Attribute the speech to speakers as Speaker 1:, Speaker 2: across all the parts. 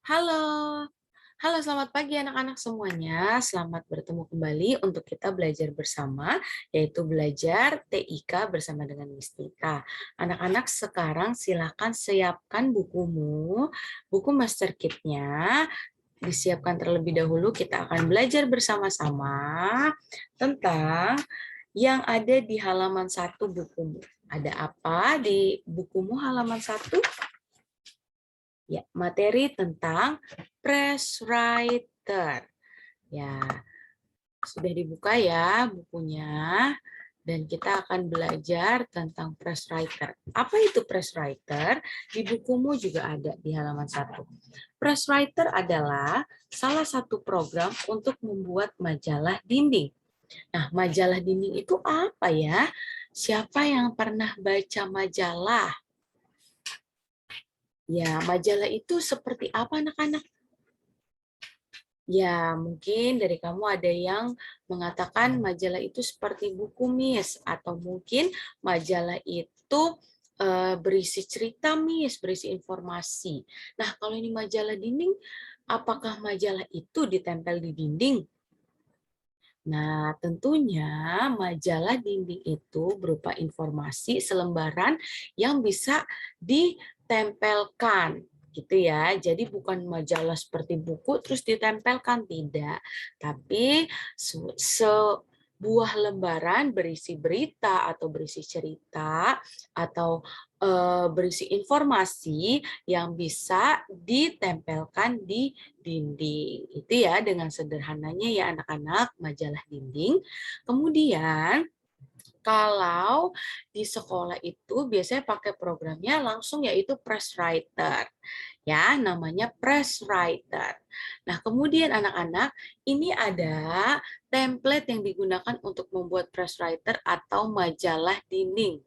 Speaker 1: Halo, halo selamat pagi anak-anak semuanya. Selamat bertemu kembali untuk kita belajar bersama, yaitu belajar TIK bersama dengan Miss Tika. Anak-anak sekarang silakan siapkan bukumu, buku master kit-nya, disiapkan terlebih dahulu. Kita akan belajar bersama-sama tentang yang ada di halaman 1 bukumu. Ada apa di bukumu halaman 1? Ya, materi tentang press writer. Ya, sudah dibuka ya bukunya dan kita akan belajar tentang press writer. Apa itu press writer? Di bukumu juga ada di halaman 1. Press writer adalah salah satu program untuk membuat majalah dinding. Nah, majalah dinding itu apa ya? Siapa yang pernah baca majalah? Ya, majalah itu seperti apa anak-anak? Ya, mungkin dari kamu ada yang mengatakan majalah itu seperti buku Miss, atau mungkin majalah itu berisi cerita Miss, berisi informasi. Nah, kalau ini majalah dinding, apakah majalah itu ditempel di dinding? Nah, tentunya majalah dinding itu berupa informasi selembaran yang bisa ditempelkan gitu ya. Jadi bukan majalah seperti buku terus ditempelkan, tidak. Tapi sebuah lembaran berisi berita atau berisi cerita atau berisi informasi yang bisa ditempelkan di dinding. Itu ya dengan sederhananya ya anak-anak, majalah dinding. Kemudian kalau di sekolah itu biasanya pakai programnya langsung yaitu press writer. Ya, namanya press writer. Nah, kemudian anak-anak, ini ada template yang digunakan untuk membuat press writer atau majalah dinding.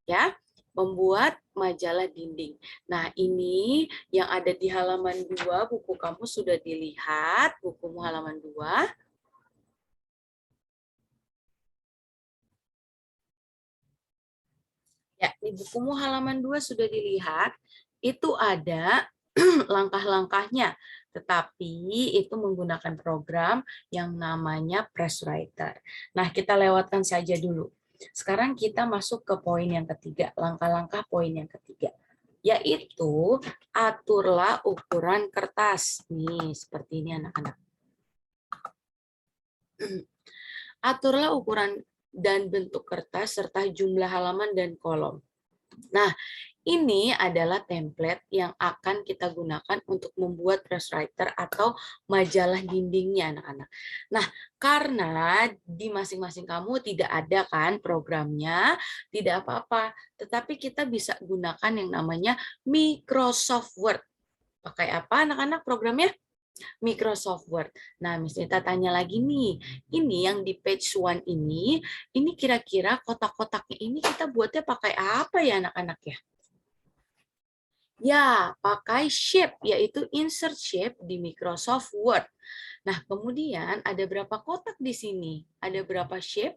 Speaker 1: Ya, membuat majalah dinding. Nah, ini yang ada di halaman 2, buku kamu sudah dilihat, bukumu halaman 2. Ya, di bukumu halaman 2 sudah dilihat, itu ada langkah-langkahnya, tetapi itu menggunakan program yang namanya Presswriter. Nah, kita lewatkan saja dulu. Sekarang kita masuk ke poin yang ketiga, langkah-langkah poin yang ketiga, yaitu aturlah ukuran kertas. Nih, seperti ini anak-anak. Aturlah ukuran dan bentuk kertas serta jumlah halaman dan kolom. Nah, ini adalah template yang akan kita gunakan untuk membuat press writer atau majalah dindingnya anak-anak. Nah, karena di masing-masing kamu tidak ada kan programnya, tidak apa-apa. Tetapi kita bisa gunakan yang namanya Microsoft Word. Pakai apa anak-anak programnya? Microsoft Word. Nah, Miss Nita tanya lagi nih, ini yang di page 1 ini kira-kira kotak-kotaknya ini kita buatnya pakai apa ya anak-anak ya? Ya, pakai shape, yaitu insert shape di Microsoft Word. Nah, kemudian ada berapa kotak di sini? Ada berapa shape?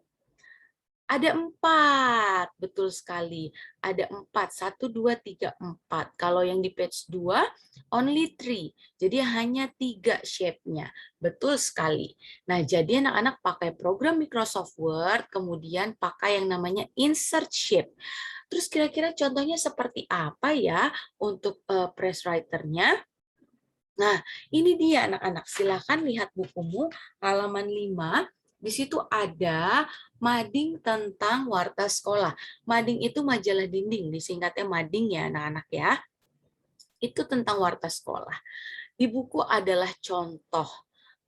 Speaker 1: Ada 4, betul sekali. Ada 4, 1, 2, 3, 4. Kalau yang di page 2, only 3. Jadi hanya 3 shape-nya. Betul sekali. Nah, jadi anak-anak pakai program Microsoft Word, kemudian pakai yang namanya insert shape. Terus kira-kira contohnya seperti apa ya untuk press writer-nya? Nah, ini dia anak-anak. Silakan lihat bukumu halaman 5. Di situ ada mading tentang warta sekolah. Mading itu majalah dinding, disingkatnya mading ya anak-anak ya. Itu tentang warta sekolah. Di buku adalah contoh.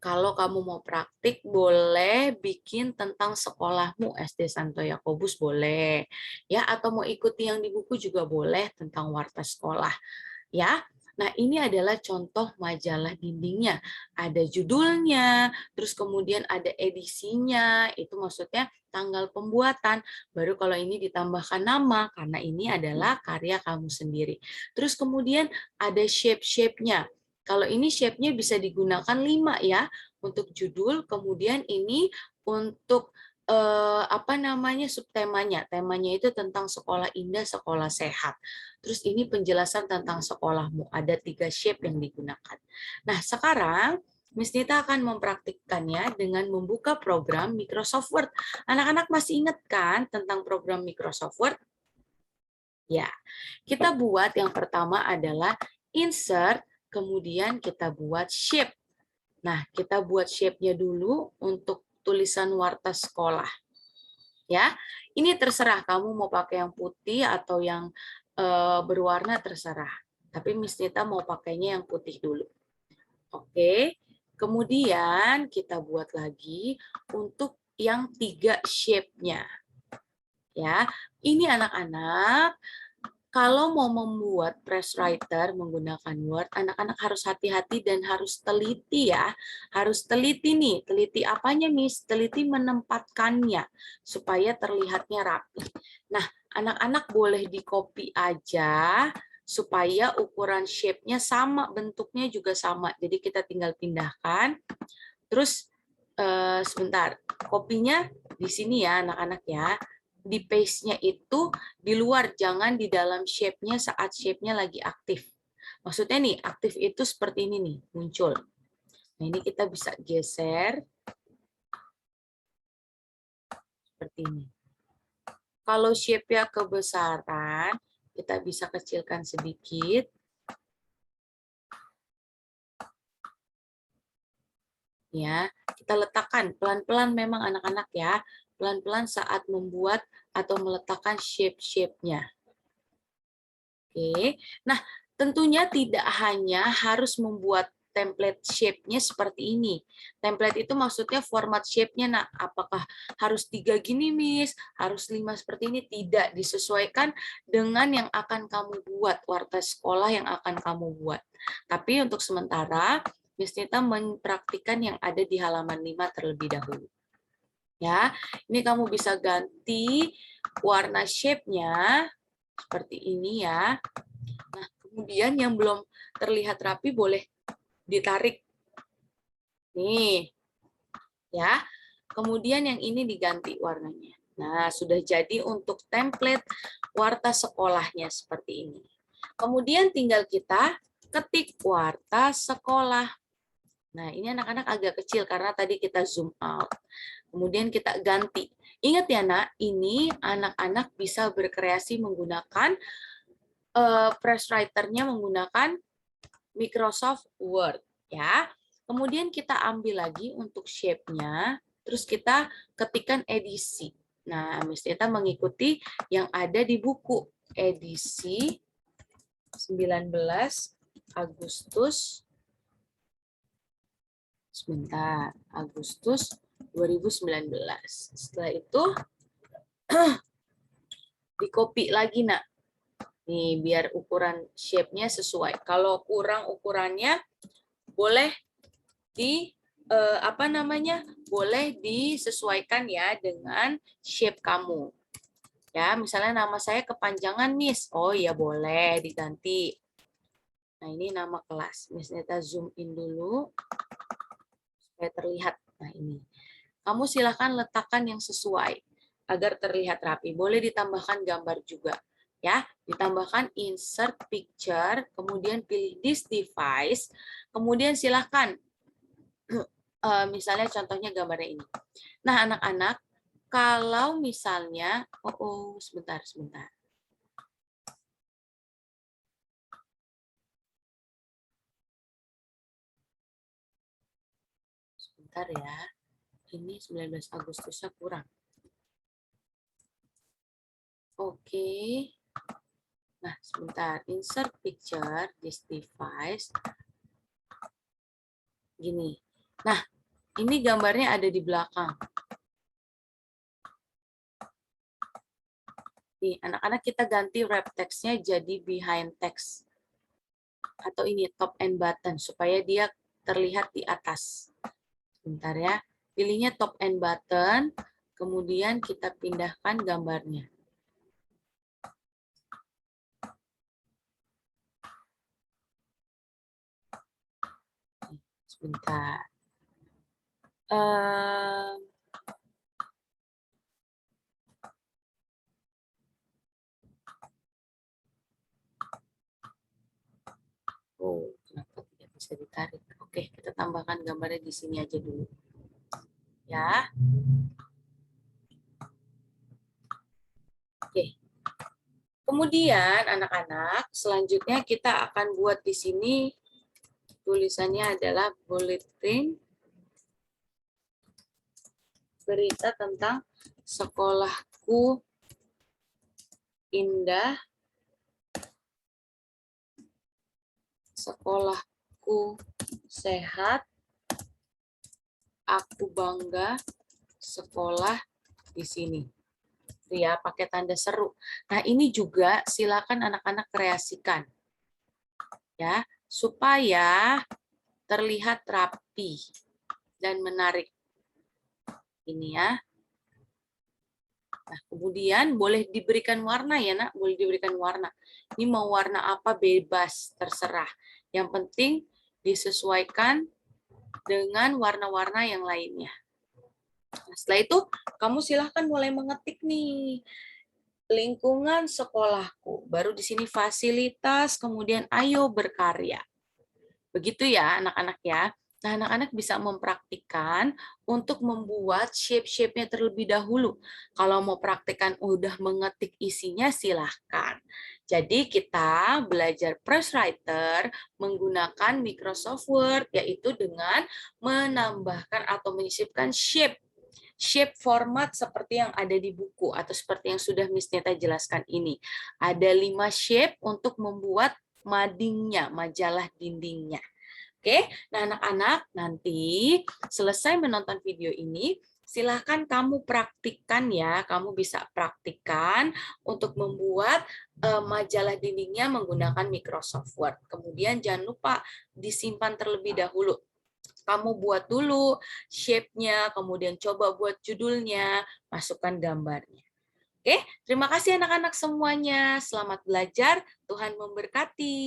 Speaker 1: Kalau kamu mau praktik, boleh bikin tentang sekolahmu SD Santo Yakobus boleh, ya, atau mau ikuti yang di buku juga boleh tentang warta sekolah, ya. Nah, ini adalah contoh majalah dindingnya. Ada judulnya, terus kemudian ada edisinya, itu maksudnya tanggal pembuatan. Baru kalau ini ditambahkan nama, karena ini adalah karya kamu sendiri. Terus kemudian ada shape-shape-nya. Kalau ini shape-nya bisa digunakan 5 ya, untuk judul, kemudian ini untuk apa namanya subtemanya. Temanya itu tentang sekolah indah, sekolah sehat. Terus ini penjelasan tentang sekolahmu. Ada 3 shape yang digunakan. Nah, sekarang Miss Nita akan mempraktikkannya dengan membuka program Microsoft Word. Anak-anak masih ingat kan tentang program Microsoft Word? Ya, kita buat yang pertama adalah insert, kemudian kita buat shape. Nah, kita buat shape-nya dulu untuk tulisan warta sekolah. Ya, ini terserah kamu mau pakai yang putih atau yang berwarna terserah. Tapi Miss Nita mau pakainya yang putih dulu. Oke, kemudian kita buat lagi untuk yang 3 shape-nya. Ya, ini anak-anak kalau mau membuat press writer menggunakan Word, anak-anak harus hati-hati dan harus teliti ya. Harus teliti nih. Teliti apanya, Miss? Teliti menempatkannya supaya terlihatnya rapi. Nah, anak-anak boleh di-copy aja supaya ukuran shape-nya sama, bentuknya juga sama. Jadi kita tinggal pindahkan. Terus sebentar, kopinya di sini ya anak-anak ya. Di paste-nya itu di luar, jangan di dalam shape-nya saat shape-nya lagi aktif. Maksudnya nih, aktif itu seperti ini nih, muncul. Nah, ini kita bisa geser seperti ini. Kalau shape-nya kebesaran, kita bisa kecilkan sedikit. Ya, kita letakkan pelan-pelan memang anak-anak ya. Pelan-pelan saat membuat atau meletakkan shape-shape-nya. Oke, nah tentunya tidak hanya harus membuat template shape-nya seperti ini. Template itu maksudnya format shape-nya, nah apakah harus 3 gini, Miss? Harus 5 seperti ini? Tidak, disesuaikan dengan yang akan kamu buat, warta sekolah yang akan kamu buat. Tapi untuk sementara, Miss Nita mempraktikkan yang ada di halaman 5 terlebih dahulu. Ya, ini kamu bisa ganti warna shape-nya seperti ini ya. Nah, kemudian yang belum terlihat rapi boleh ditarik. Nih, ya. Kemudian yang ini diganti warnanya. Nah, sudah jadi untuk template warta sekolahnya seperti ini. Kemudian tinggal kita ketik warta sekolah. Nah, ini anak-anak agak kecil karena tadi kita zoom out. Kemudian kita ganti. Ingat ya, Nak, ini anak-anak bisa berkreasi menggunakan press writer-nya menggunakan Microsoft Word ya. Kemudian kita ambil lagi untuk shape-nya, terus kita ketikkan edisi. Nah, Miss Nita mengikuti yang ada di buku edisi 19 Agustus Agustus 2019. Setelah itu di copy lagi, Nak. Nih, biar ukuran shape-nya sesuai. Kalau kurang ukurannya, boleh di boleh disesuaikan ya dengan shape kamu. Ya, misalnya nama saya kepanjangan, Miss. Oh iya, boleh diganti. Nah, ini nama kelas. Miss Neta zoom in dulu supaya terlihat. Nah, ini. Kamu silahkan letakkan yang sesuai agar terlihat rapi. Boleh ditambahkan gambar juga. Ya, ditambahkan insert picture, kemudian pilih this device, kemudian silahkan misalnya contohnya gambarnya ini. Nah, anak-anak, kalau misalnya, sebentar. Sebentar ya. Ini 19 Agustusnya kurang. Oke. Nah, sebentar. Insert picture, this device. Gini. Nah, ini gambarnya ada di belakang. Nih, anak-anak kita ganti wrap text-nya jadi behind text. Atau ini top and button, supaya dia terlihat di atas. Sebentar ya. Pilihnya top and button, kemudian kita pindahkan gambarnya. Sebentar. Oh, kenapa tidak bisa ditarik? Oke, kita tambahkan gambarnya di sini aja dulu. Ya. Oke. Kemudian anak-anak, selanjutnya kita akan buat di sini tulisannya adalah bulletin berita tentang sekolahku indah, sekolahku sehat, aku bangga sekolah di sini. Ya, pakai tanda seru. Nah, ini juga silakan anak-anak kreasikan ya, supaya terlihat rapi dan menarik. Ini ya. Nah, kemudian boleh diberikan warna ya, Nak, boleh diberikan warna. Ini mau warna apa bebas, terserah. Yang penting disesuaikan dengan warna-warna yang lainnya. Nah, setelah itu, kamu silahkan mulai mengetik nih. Lingkungan sekolahku. Baru di sini fasilitas, kemudian ayo berkarya. Begitu ya anak-anak ya. Nah, anak-anak bisa mempraktikkan untuk membuat shape-shape-nya terlebih dahulu. Kalau mau praktikkan udah mengetik isinya, silahkan. Jadi kita belajar Press Writer menggunakan Microsoft Word, yaitu dengan menambahkan atau menyisipkan shape format seperti yang ada di buku atau seperti yang sudah Miss Neta jelaskan ini. Ada 5 shape untuk membuat madingnya, majalah dindingnya. Oke, nah anak-anak nanti selesai menonton video ini, silahkan kamu praktikkan ya. Kamu bisa praktikkan untuk membuat majalah dindingnya menggunakan Microsoft Word. Kemudian jangan lupa disimpan terlebih dahulu. Kamu buat dulu shape-nya, kemudian coba buat judulnya, masukkan gambarnya. Oke, terima kasih anak-anak semuanya. Selamat belajar, Tuhan memberkati.